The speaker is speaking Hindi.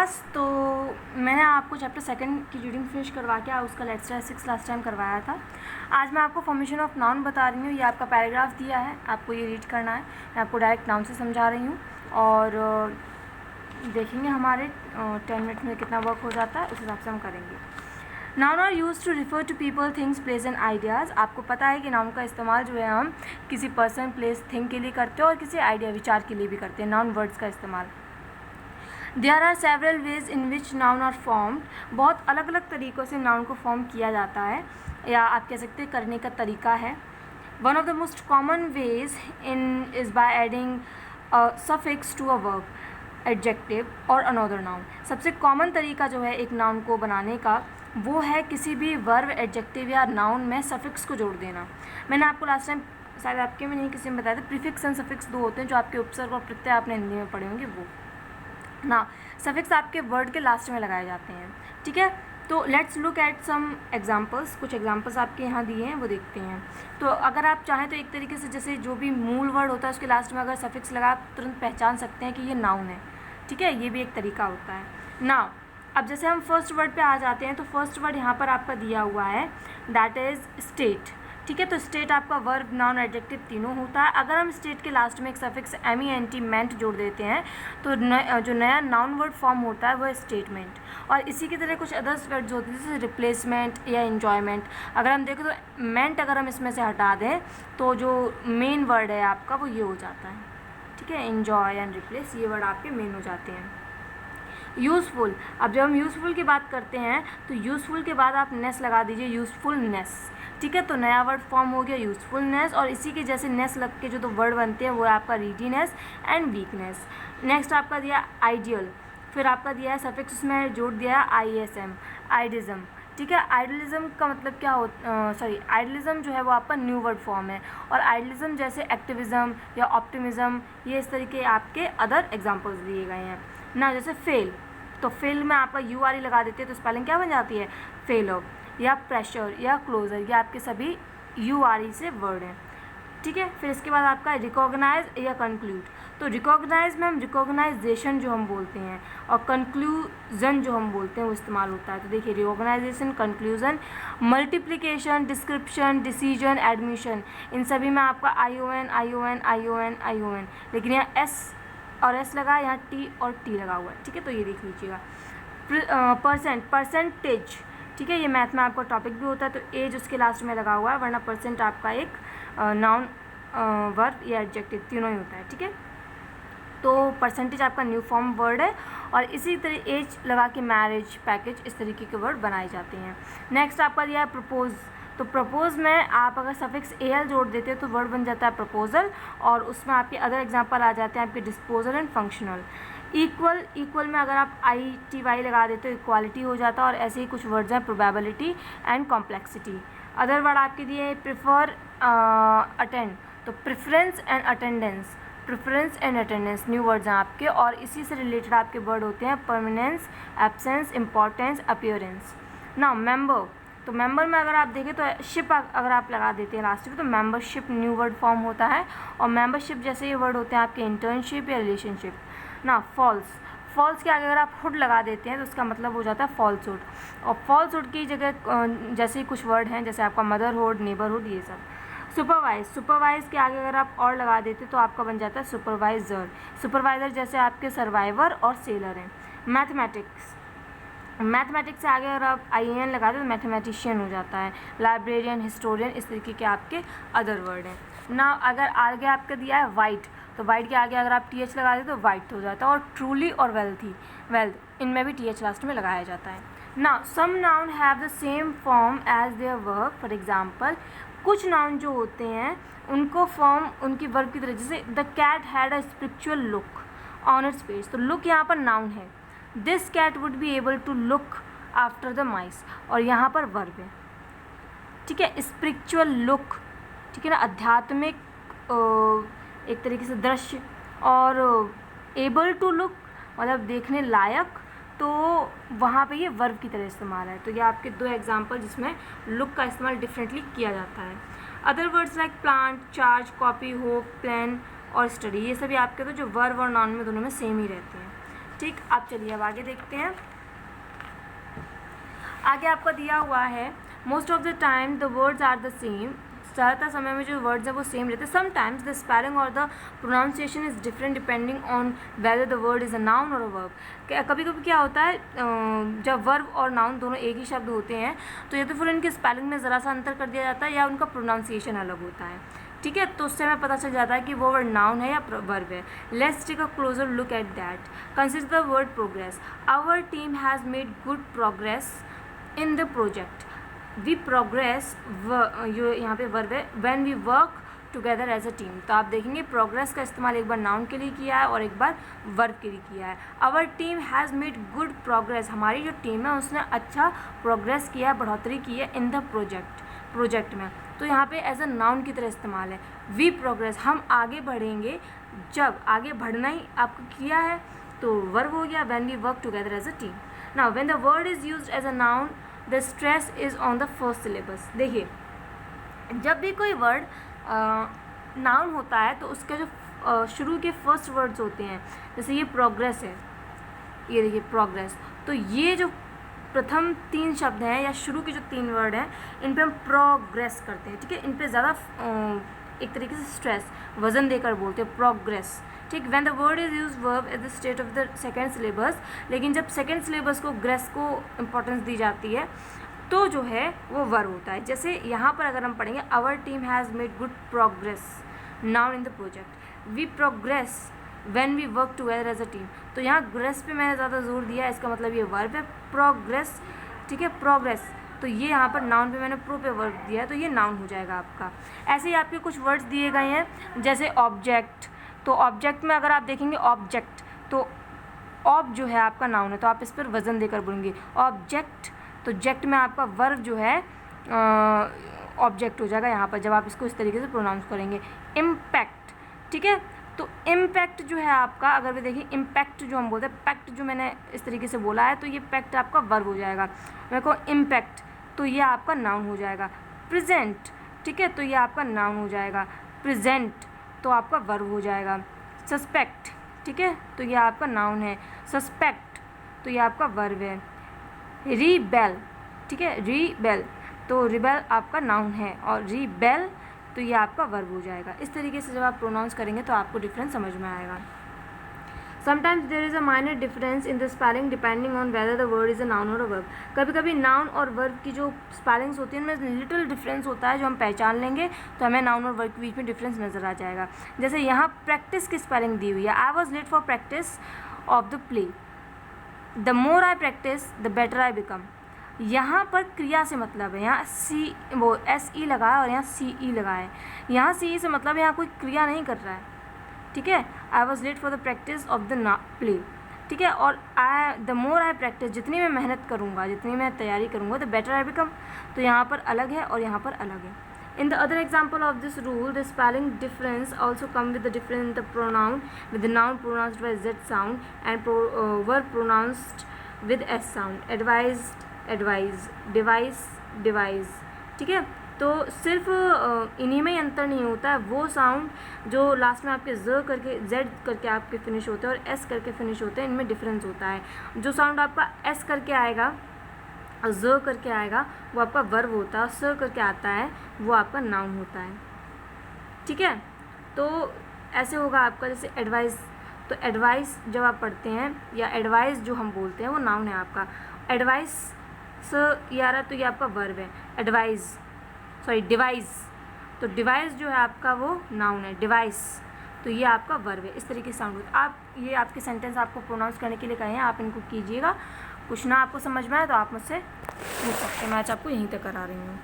क्लास। तो मैंने आपको चैप्टर 2 की रीडिंग फिनिश करवा के उसका लेक्चर 6 लास्ट टाइम करवाया था। आज मैं आपको फॉर्मेशन ऑफ नाउन बता रही हूँ। ये आपका पैराग्राफ दिया है, आपको ये रीड करना है। मैं आपको डायरेक्ट नाउन से समझा रही हूँ और देखेंगे हमारे 10 मिनट में कितना वर्क हो जाता है, उस हिसाब से हम करेंगे। Noun are use to refer to people, things, place and ideas. आपको पता है कि नाउन का इस्तेमाल जो है हम किसी पर्सन, प्लेस, थिंग के लिए करते हैं और किसी आइडिया, विचार के लिए भी करते हैं। नाउन वर्ड्स का इस्तेमाल। There are several ways in which noun are formed. बहुत अलग अलग तरीक़ों से नाउन को फॉर्म किया जाता है, या आप कह सकते हैं करने का तरीका है। One of the most common ways in is by adding suffix to a verb, adjective or another noun. सबसे कॉमन तरीका जो है एक नाउन को बनाने का, वो है किसी भी वर्ब, एडजेक्टिव या नाउन में सफिक्स को जोड़ देना। मैंने आपको लास्ट टाइम शायद आपके में नहीं किसी में बताया था, प्रीफिक्स एंड सफिक्स दो होते हैं जो आपके उपसर्ग और प्रत्यय आपने हिंदी में पढ़े होंगे। वो ना सफिक्स आपके वर्ड के लास्ट में लगाए जाते हैं, ठीक है। तो let's look at some examples. कुछ एग्जांपल्स आपके यहाँ दिए हैं, वो देखते हैं। तो अगर आप चाहें तो एक तरीके से जैसे जो भी मूल वर्ड होता है उसके लास्ट में अगर सफिक्स लगा, आप तुरंत पहचान सकते हैं कि ये नाउन है, ठीक है। ये भी एक तरीका होता है ना। अब जैसे हम फर्स्ट वर्ड पे आ जाते हैं, तो फर्स्ट वर्ड यहाँ पर आपका दिया हुआ है, दैट इज़ स्टेट, ठीक है। तो स्टेट आपका वर्ब, नाउन, एडजेक्टिव तीनों होता है। अगर हम स्टेट के लास्ट में एक सफिक्स MENT मेंट जोड़ देते हैं तो जो नया नाउन वर्ड फॉर्म होता है वो है स्टेटमेंट। और इसी की तरह कुछ अदर्स वर्ड्स होते हैं जैसे रिप्लेसमेंट या इन्जॉयमेंट। अगर हम देखें तो मेंट अगर हम इसमें से हटा दें तो जो मेन वर्ड है आपका वो ये हो जाता है, ठीक है। इन्जॉय एंड रिप्लेस, ये वर्ड आपके मेन हो जाते हैं। यूज़फुल, अब जब हम यूज़फुल की बात करते हैं तो यूज़फुल के बाद आप नेस लगा दीजिए, यूज़फुलनेस, ठीक है। तो नया वर्ड फॉर्म हो गया यूज़फुलनेस। और इसी के जैसे नेस लग के जो तो वर्ड बनते हैं वो है आपका रीडीनेस एंड वीकनेस। नेक्स्ट आपका दिया आइडियल, फिर आपका दिया है सफिक्स उसमें जोड़ दिया है ISM, आइडिज़म, ठीक है। आइडलिज्म का मतलब क्या हो, आइडलिज्म जो है वो आपका न्यू वर्ड फॉर्म है। और आइडलिज्म जैसे एक्टिविज़म या ऑप्टिमिज़म, ये इस तरीके आपके अदर एग्जांपल्स दिए गए हैं ना। जैसे फेल, तो फेल में आपका URE लगा देते हैं तो स्पेलिंग क्या बन जाती है, फेलर। या प्रेशर या क्लोजर, ये आपके सभी URE से वर्ड हैं, ठीक है। फिर इसके बाद आपका रिकॉग्नाइज या कंक्लूड। तो रिकॉग्नाइज में हम रिकॉग्नाइजेशन जो हम बोलते हैं और कंक्लूजन जो हम बोलते हैं वो इस्तेमाल होता है। तो देखिए recognisation, conclusion, multiplication, description, decision, admission, इन सभी में आपका ION, लेकिन यहाँ S और S लगा, यहाँ T और T लगा हुआ है, ठीक है। तो ये देख लीजिएगा। परसेंटेज, ठीक है, ये मैथ में आपका टॉपिक भी होता है तो एज उसके लास्ट में लगा हुआ है, वरना परसेंट आपका एक नाउन, वर्ब या एडजेक्टिव तीनों ही होता है, ठीक है। तो परसेंटेज आपका न्यू फॉर्म वर्ड है। और इसी तरह एज लगा के मैरिज, पैकेज, इस तरीके के वर्ड बनाए जाते हैं। नेक्स्ट आपका दिया है प्रपोज। तो प्रपोज में आप अगर सफिक्स AL जोड़ देते हैं तो वर्ड बन जाता है प्रपोजल। और उसमें आपके अदर एग्जांपल आ जाते हैं आपके डिस्पोजल एंड फंक्शनल। इक्वल में अगर आप ITY लगा देते हो इक्वालिटी हो जाता है। और ऐसे ही कुछ वर्ड्स हैं, probability and complexity. Other word आपके दिए प्रिफर, अटेंड, तो preference and attendance, preference and attendance new words हैं आपके। और इसी से रिलेटेड आपके वर्ड होते हैं परमानेंस, एब्सेंस, इंपॉर्टेंस, अपीयरेंस ना। मेंबर, तो मेंबर में अगर आप देखें तो शिप अगर आप लगा देते हैं लास्ट में तो मेंबरशिप न्यू वर्ड फॉर्म होता है। और मेंबरशिप जैसे ये वर्ड होते हैं आपके इंटर्नशिप या रिलेशनशिप ना। फॉल्स के आगे अगर आप हुड लगा देते हैं तो उसका मतलब हो जाता है फॉल्सहुड। और फॉल्सहुड की जगह जैसे ही कुछ वर्ड हैं जैसे आपका मदरहुड, नेबरहुड, ये सब। सुपरवाइज के आगे अगर आप और लगा देते तो आपका बन जाता है सुपरवाइज़र जैसे आपके सर्वाइवर और सेलर हैं। मैथमेटिक्स से आगे अगर आप IAN लगा दो तो मैथमेटिशियन हो जाता है। लाइब्रेरियन, हिस्टोरियन, इस तरीके के आपके अदर वर्ड हैं ना। अगर आगे आपका दिया है वाइट, तो वाइट के आगे अगर आप TH लगा दें तो वाइट हो जाता है। और ट्रूली और वेल्थ, इनमें भी TH लास्ट में लगाया जाता है ना। Some noun have the same form as their verb. For example, कुछ नाउन जो होते हैं उनको फॉर्म उनकी वर्ब की तरह, जैसे the cat had a spiritual look on its face. तो लुक यहाँ पर नाउन है। This cat would be able to look after the mice, और यहाँ पर वर्ब है, ठीक है। स्पिरिचुअल लुक, ठीक है ना, आध्यात्मिक एक तरीके से दृश्य। और एबल टू लुक मतलब देखने लायक, तो वहाँ पे ये वर्ब की तरह इस्तेमाल है। तो ये आपके दो एग्जाम्पल जिसमें लुक का इस्तेमाल डिफरेंटली किया जाता है। Other words like plant, charge, copy, hope, plan और स्टडी, ये सभी आपके तो जो वर्ब और नाउन में दोनों में सेम ही रहते हैं, ठीक, आप चलिए अब आगे देखते हैं। आगे आपका दिया हुआ है most of the time the words are the same, ज़्यादातर समय में जो वर्ड्स हैं वो सेम रहते हैं। समटाइम्स द स्पेलिंग और the pronunciation is different depending on whether the word is a noun or a verb. कभी कभी क्या होता है, जब वर्ब और नाउन दोनों एक ही शब्द होते हैं तो या तो फिर उनके स्पेलिंग में ज़रा सा अंतर कर दिया जाता है या उनका प्रोनाउंसिएशन अलग होता है। ठीक है, तो उससे हमें पता चल जाता है कि वो वर्ड नाउन है या वर्ब है। Let's take a closer look at that. Consider the word progress. Our team has made good progress in the project. We progress, जो यहाँ पे वर्ब है, when we work together as a team. तो आप देखेंगे प्रोग्रेस का इस्तेमाल एक बार नाउन के लिए किया है और एक बार वर्ब के लिए किया है। Our team has made good progress, हमारी जो टीम है उसने अच्छा प्रोग्रेस किया है, बढ़ोतरी की है इन द प्रोजेक्ट में। तो यहाँ पे एज अ नाउन की तरह इस्तेमाल है। वी प्रोग्रेस, हम आगे बढ़ेंगे, जब आगे बढ़ना ही आपको किया है तो वर्ब हो गया when we work together as a team. Now when the word is used as a noun the stress is on the first syllable. देखिए, जब भी कोई वर्ड नाउन होता है तो उसके जो शुरू के फर्स्ट वर्ड्स होते हैं, जैसे ये प्रोग्रेस है, ये देखिए प्रोग्रेस, तो ये जो प्रथम 3 शब्द हैं या शुरू के जो 3 वर्ड हैं इन पे हम प्रोग्रेस करते हैं। ठीक है, इन पे ज़्यादा एक तरीके से स्ट्रेस, वजन देकर बोलते हैं प्रोग्रेस। ठीक, when the word is use verb at the state of the second syllabus, लेकिन जब सेकेंड सिलेबस को ग्रेस को इम्पोर्टेंस दी जाती है तो जो है वो वर्ब होता है। जैसे यहाँ पर अगर हम पढ़ेंगे our team has made good progress noun in the project. We progress when we work together as a team. तो यहाँ ग्रेस पे मैंने ज़्यादा जोर दिया, इसका मतलब ये वर्ब है प्रोग्रेस। ठीक है, प्रोग्रेस, तो ये यहाँ पर नाउन पे मैंने प्रो पे वर्ब दिया है तो ये नाउन हो जाएगा आपका। ऐसे ही आपके कुछ वर्ड्स दिए गए हैं जैसे ऑब्जेक्ट। तो ऑब्जेक्ट में अगर आप देखेंगे ऑब्जेक्ट, तो ऑब जो है आपका नाउन है तो आप इस पर वजन देकर बोलेंगे ऑब्जेक्ट। तो जेक्ट में आपका वर्ब जो है ऑब्जेक्ट हो जाएगा यहाँ पर जब आप इसको इस तरीके से प्रोनाउंस करेंगे। इम्पैक्ट, ठीक है, तो इम्पैक्ट जो है आपका, अगर भी देखिए इम्पैक्ट जो हम बोलते हैं, पैक्ट जो मैंने इस तरीके से बोला है तो ये पैक्ट आपका वर्ब हो जाएगा। मेरे को इम्पैक्ट, तो ये आपका नाउन हो जाएगा। प्रेजेंट, ठीक है, तो ये आपका नाउन हो जाएगा। प्रेजेंट तो आपका वर्ब हो जाएगा। सस्पेक्ट, ठीक है, तो ये आपका नाउन है। सस्पेक्ट तो ये आपका वर्ब है। रीबेल, ठीक है, रीबेल, तो रिबेल आपका नाउन है और रीबेल तो ये आपका वर्ब हो जाएगा। इस तरीके से जब आप प्रोनाउंस करेंगे तो आपको डिफरेंस समझ में आएगा। Sometimes there is a minor difference in the spelling depending on whether the word is a noun or a verb. कभी कभी नाउन और वर्ब की जो स्पेलिंग्स होती है उनमें लिटिल डिफरेंस होता है जो हम पहचान लेंगे तो हमें नाउन और वर्ब के बीच में डिफरेंस नज़र आ जाएगा। जैसे यहाँ प्रैक्टिस की स्पेलिंग दी हुई है, I was late for practice of the play. The more I practice the better I become. यहाँ पर क्रिया से मतलब है, यहाँ SE लगा है और यहाँ CE लगा है। यहाँ CE से मतलब यहाँ कोई क्रिया नहीं कर रहा है। ठीक है, I was late for the practice of the play. ठीक है, और द मोर आई प्रैक्टिस, जितनी मैं मेहनत करूँगा, जितनी मैं तैयारी करूँगा, द बेटर आई बिकम। तो यहाँ पर अलग है और यहाँ पर अलग है। In the other example of this rule, the spelling difference also come with the difference in the pronoun, with the noun pronounced by Z sound and verb pronounced with S sound. Advised, advise, device, devise. ठीक है, तो सिर्फ इन्हीं में ही अंतर नहीं होता है। वो साउंड जो लास्ट में आपके Z करके Z करके आपके फिनिश होते हैं और S करके फिनिश होते हैं, इनमें डिफरेंस होता है। जो साउंड आपका S करके आएगा, ज़ करके आएगा, वो आपका वर्ब होता है। स करके आता है वो आपका नाउन होता है। ठीक है, तो ऐसे होगा आपका जैसे एडवाइस। तो एडवाइस जब आप पढ़ते हैं या एडवाइस जो हम बोलते हैं वो नाउन है आपका। एडवाइस स ये आ रहा है तो ये आपका वर्ब है। एडवाइस, सॉरी डिवाइस, तो डिवाइस जो है आपका वो नाउन है। डिवाइस तो ये आपका वर्ब है। इस तरीके से साउंड होता है। आप ये आपके सेंटेंस आपको प्रोनाउंस करने के लिए कहे हैं, आप इनको कीजिएगा। कुछ ना आपको समझ में आए तो आप मुझसे पूछ सकते हैं, मैं आज आपको यहीं तक करा रही हूँ।